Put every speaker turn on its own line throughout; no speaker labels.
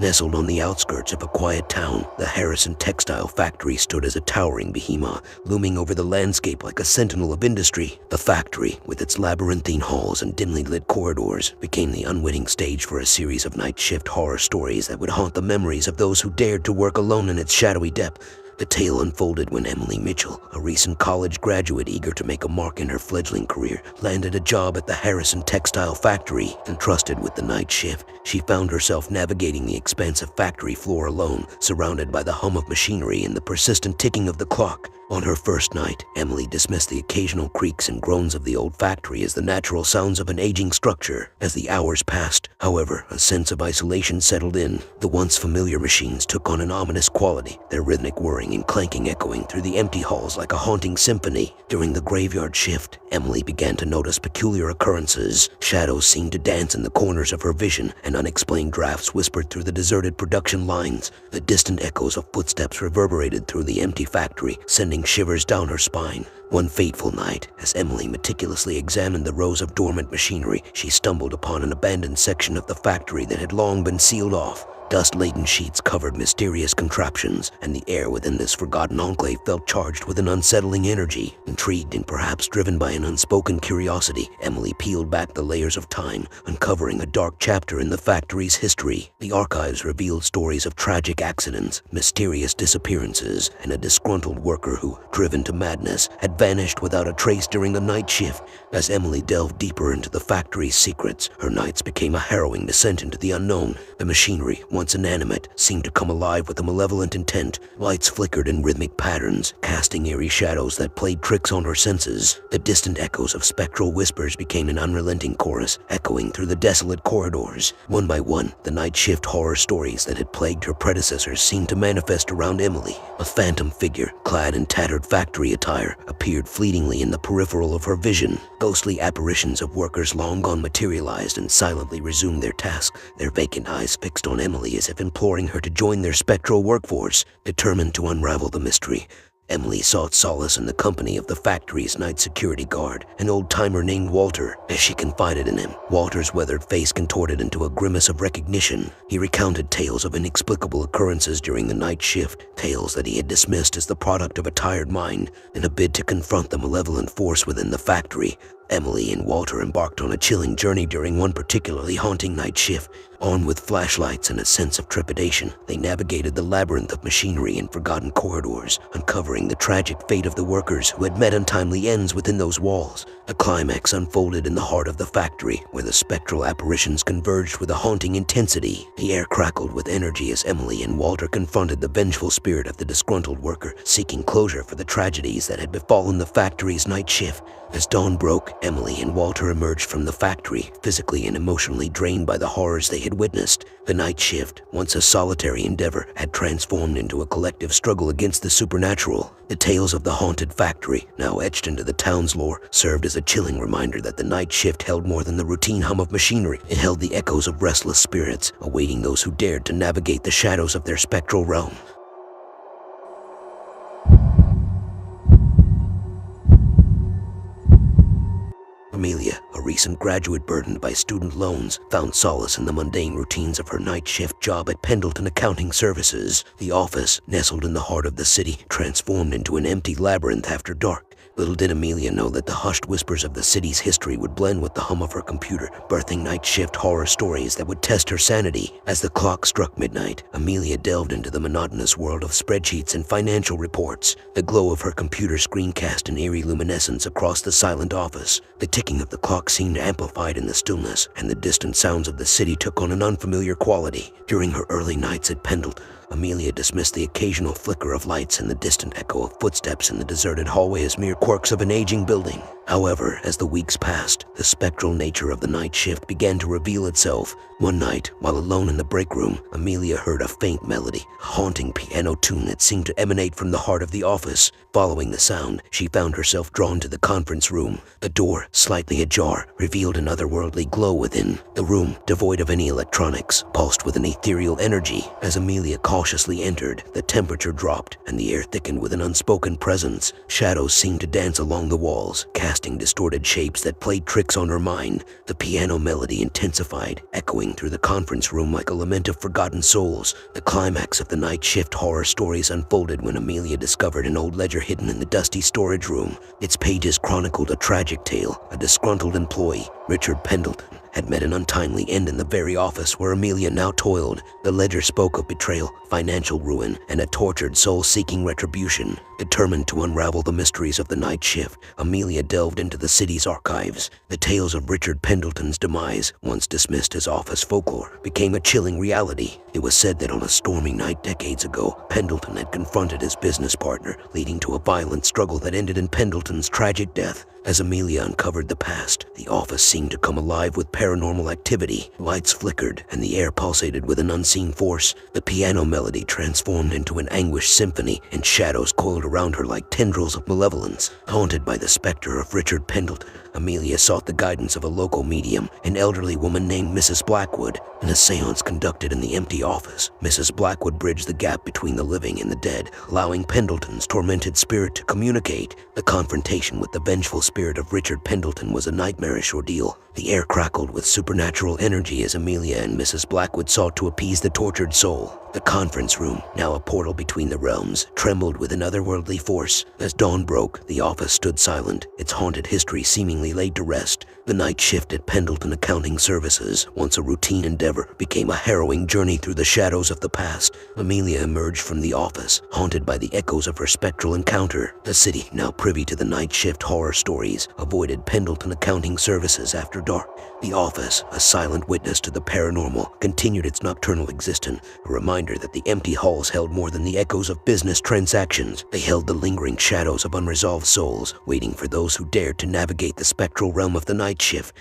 Nestled on the outskirts of a quiet town, the Harrison Textile Factory stood as a towering behemoth, looming over the landscape like a sentinel of industry. The factory, with its labyrinthine halls and dimly lit corridors, became the unwitting stage for a series of night shift horror stories that would haunt the memories of those who dared to work alone in its shadowy depth. The tale unfolded when Emily Mitchell, a recent college graduate eager to make a mark in her fledgling career, landed a job at the Harrison Textile Factory. Entrusted with the night shift, she found herself navigating the expansive factory floor alone, surrounded by the hum of machinery and the persistent ticking of the clock. On her first night, Emily dismissed the occasional creaks and groans of the old factory as the natural sounds of an aging structure. As the hours passed, however, a sense of isolation settled in. The once familiar machines took on an ominous quality, their rhythmic whirring and clanking echoing through the empty halls like a haunting symphony. During the graveyard shift, Emily began to notice peculiar occurrences. Shadows seemed to dance in the corners of her vision, and unexplained drafts whispered through the deserted production lines. The distant echoes of footsteps reverberated through the empty factory, sending shivers down her spine. One fateful night, as Emily meticulously examined the rows of dormant machinery, she stumbled upon an abandoned section of the factory that had long been sealed off. Dust-laden sheets covered mysterious contraptions, and the air within this forgotten enclave felt charged with an unsettling energy. Intrigued and perhaps driven by an unspoken curiosity, Emily peeled back the layers of time, uncovering a dark chapter in the factory's history. The archives revealed stories of tragic accidents, mysterious disappearances, and a disgruntled worker who, driven to madness, had vanished without a trace during the night shift. As Emily delved deeper into the factory's secrets, her nights became a harrowing descent into the unknown. The machinery, once inanimate, seemed to come alive with a malevolent intent. Lights flickered in rhythmic patterns, casting eerie shadows that played tricks on her senses. The distant echoes of spectral whispers became an unrelenting chorus, echoing through the desolate corridors. One by one, the night shift horror stories that had plagued her predecessors seemed to manifest around Emily. A phantom figure, clad in tattered factory attire, appeared fleetingly in the peripheral of her vision. Ghostly apparitions of workers long gone materialized and silently resumed their task, their vacant eyes fixed on Emily as if imploring her to join their spectral workforce. Determined to unravel the mystery, Emily sought solace in the company of the factory's night security guard, an old-timer named Walter. As she confided in him, Walter's weathered face contorted into a grimace of recognition. He recounted tales of inexplicable occurrences during the night shift, tales that he had dismissed as the product of a tired mind. In a bid to confront the malevolent force within the factory, Emily and Walter embarked on a chilling journey during one particularly haunting night shift. Armed with flashlights and a sense of trepidation, they navigated the labyrinth of machinery and forgotten corridors, uncovering the tragic fate of the workers who had met untimely ends within those walls. The climax unfolded in the heart of the factory, where the spectral apparitions converged with a haunting intensity. The air crackled with energy as Emily and Walter confronted the vengeful spirit of the disgruntled worker, seeking closure for the tragedies that had befallen the factory's night shift. As dawn broke, Emily and Walter emerged from the factory, physically and emotionally drained by the horrors they had witnessed. The night shift, once a solitary endeavor, had transformed into a collective struggle against the supernatural. The tales of the haunted factory, now etched into the town's lore, served as a chilling reminder that the night shift held more than the routine hum of machinery. It held the echoes of restless spirits, awaiting those who dared to navigate the shadows of their spectral realm. Amelia, a recent graduate burdened by student loans, found solace in the mundane routines of her night shift job at Pendleton Accounting Services. The office, nestled in the heart of the city, transformed into an empty labyrinth after dark. Little did Amelia know that the hushed whispers of the city's history would blend with the hum of her computer, birthing night shift horror stories that would test her sanity. As the clock struck midnight, Amelia delved into the monotonous world of spreadsheets and financial reports. The glow of her computer screen cast an eerie luminescence across the silent office. The ticking of the clock seemed amplified in the stillness, and the distant sounds of the city took on an unfamiliar quality. During her early nights at Pendleton, Amelia dismissed the occasional flicker of lights and the distant echo of footsteps in the deserted hallway as mere quirks of an aging building. However, as the weeks passed, the spectral nature of the night shift began to reveal itself. One night, while alone in the break room, Amelia heard a faint melody, a haunting piano tune that seemed to emanate from the heart of the office. Following the sound, she found herself drawn to the conference room. The door, slightly ajar, revealed an otherworldly glow within. The room, devoid of any electronics, pulsed with an ethereal energy. As Amelia cautiously entered, the temperature dropped and the air thickened with an unspoken presence. Shadows seemed to dance along the walls, casting distorted shapes that played tricks on her mind. The piano melody intensified, echoing echoing through the conference room like a lament of forgotten souls. The climax of the night shift horror stories unfolded when Amelia discovered an old ledger hidden in the dusty storage room. Its pages chronicled a tragic tale. A disgruntled employee, Richard Pendleton, had met an untimely end in the very office where Amelia now toiled. The ledger spoke of betrayal, financial ruin, and a tortured soul seeking retribution. Determined to unravel the mysteries of the night shift, Amelia delved into the city's archives. The tales of Richard Pendleton's demise, once dismissed as office folklore, became a chilling reality. It was said that on a stormy night decades ago, Pendleton had confronted his business partner, leading to a violent struggle that ended in Pendleton's tragic death. As Amelia uncovered the past, the office seemed to come alive with paranormal activity. Lights flickered, and the air pulsated with an unseen force. The piano melody transformed into an anguished symphony, and shadows coiled around her like tendrils of malevolence. Haunted by the specter of Richard Pendleton, Amelia sought the guidance of a local medium, an elderly woman named Mrs. Blackwood. In a seance conducted in the empty office, Mrs. Blackwood bridged the gap between the living and the dead, allowing Pendleton's tormented spirit to communicate. The confrontation with the vengeful spirit of Richard Pendleton was a nightmarish ordeal. The air crackled with supernatural energy as Amelia and Mrs. Blackwood sought to appease the tortured soul. The conference room, now a portal between the realms, trembled with an otherworldly force. As dawn broke, the office stood silent, its haunted history seemingly laid to rest. The night shift at Pendleton Accounting Services, once a routine endeavor, became a harrowing journey through the shadows of the past. Amelia emerged from the office, haunted by the echoes of her spectral encounter. The city, now privy to the night shift horror stories, avoided Pendleton Accounting Services after dark. The office, a silent witness to the paranormal, continued its nocturnal existence, a reminder that the empty halls held more than the echoes of business transactions. They held the lingering shadows of unresolved souls, waiting for those who dared to navigate the spectral realm of the night shift.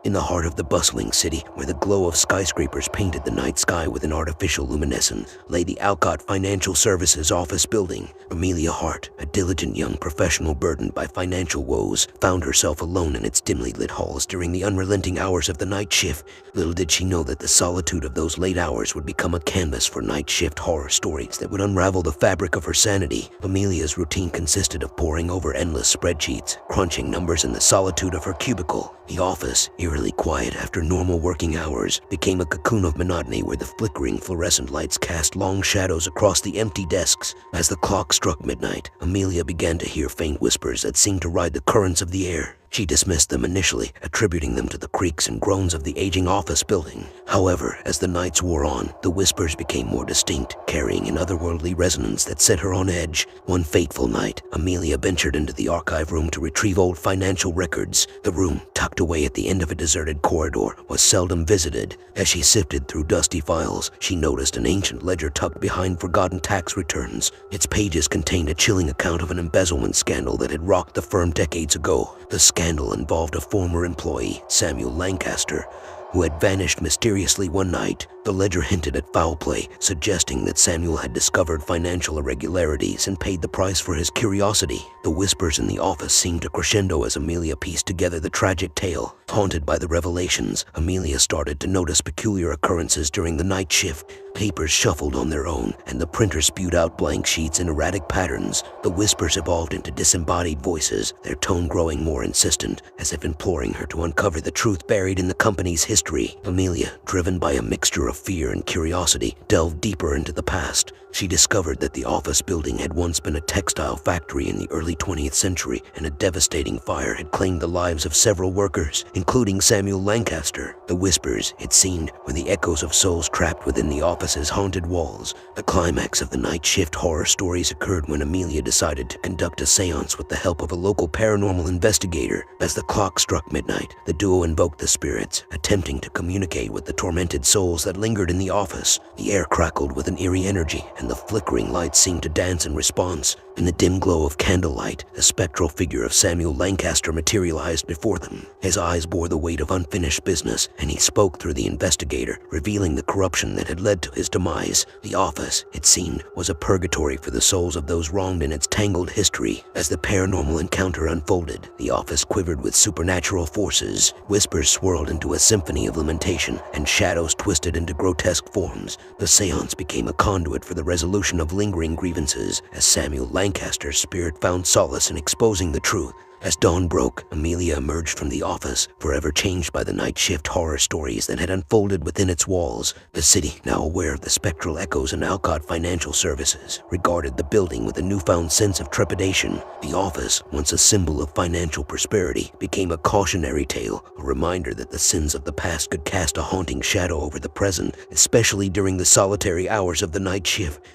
In the heart of the bustling city, where the glow of skyscrapers painted the night sky with an artificial luminescence, lay the Alcott Financial Services office building. Amelia Hart, a diligent young professional burdened by financial woes, found herself alone in its dimly lit halls during the unrelenting hours of the night shift. Little did she know that the solitude of those late hours would become a canvas for night shift horror stories that would unravel the fabric of her sanity. Amelia's routine consisted of poring over endless spreadsheets, crunching numbers in the solitude of her cubicle. The office, eerily quiet after normal working hours, became a cocoon of monotony where the flickering fluorescent lights cast long shadows across the empty desks. As the clock struck midnight, Amelia began to hear faint whispers that seemed to ride the currents of the air. She dismissed them initially, attributing them to the creaks and groans of the aging office building. However, as the nights wore on, the whispers became more distinct, carrying an otherworldly resonance that set her on edge. One fateful night, Amelia ventured into the archive room to retrieve old financial records. The room, tucked away at the end of a deserted corridor, was seldom visited. As she sifted through dusty files, she noticed an ancient ledger tucked behind forgotten tax returns. Its pages contained a chilling account of an embezzlement scandal that had rocked the firm decades ago. The scandal involved a former employee, Samuel Lancaster, who had vanished mysteriously one night. The ledger hinted at foul play, suggesting that Samuel had discovered financial irregularities and paid the price for his curiosity. The whispers in the office seemed to crescendo as Amelia pieced together the tragic tale. Haunted by the revelations, Amelia started to notice peculiar occurrences during the night shift. Papers shuffled on their own, and the printer spewed out blank sheets in erratic patterns. The whispers evolved into disembodied voices, their tone growing more insistent, as if imploring her to uncover the truth buried in the company's history. Amelia, driven by a mixture of fear and curiosity, delved deeper into the past. She discovered that the office building had once been a textile factory in the early 20th century, and a devastating fire had claimed the lives of several workers, including Samuel Lancaster. The whispers, it seemed, were the echoes of souls trapped within the office's haunted walls. The climax of the night shift horror stories occurred when Amelia decided to conduct a seance with the help of a local paranormal investigator. As the clock struck midnight, the duo invoked the spirits, attempting to communicate with the tormented souls that lingered in the office. The air crackled with an eerie energy, and the flickering lights seemed to dance in response. In the dim glow of candlelight, the spectral figure of Samuel Lancaster materialized before them. His eyes bore the weight of unfinished business, and he spoke through the investigator, revealing the corruption that had led to his demise. The office, it seemed, was a purgatory for the souls of those wronged in its tangled history. As the paranormal encounter unfolded, the office quivered with supernatural forces. Whispers swirled into a symphony of lamentation, and shadows twisted into grotesque forms. The seance became a conduit for the resolution of lingering grievances, as Samuel Lancaster's spirit found solace in exposing the truth. As dawn broke, Amelia emerged from the office, forever changed by the night shift horror stories that had unfolded within its walls. The city, now aware of the spectral echoes in Alcott Financial Services, regarded the building with a newfound sense of trepidation. The office, once a symbol of financial prosperity, became a cautionary tale, a reminder that the sins of the past could cast a haunting shadow over the present, especially during the solitary hours of the night shift.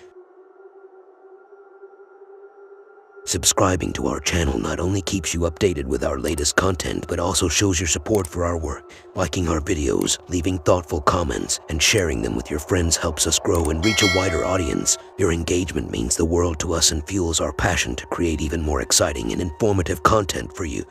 Subscribing to our channel not only keeps you updated with our latest content, but also shows your support for our work. Liking our videos, leaving thoughtful comments, and sharing them with your friends helps us grow and reach a wider audience. Your engagement means the world to us and fuels our passion to create even more exciting and informative content for you.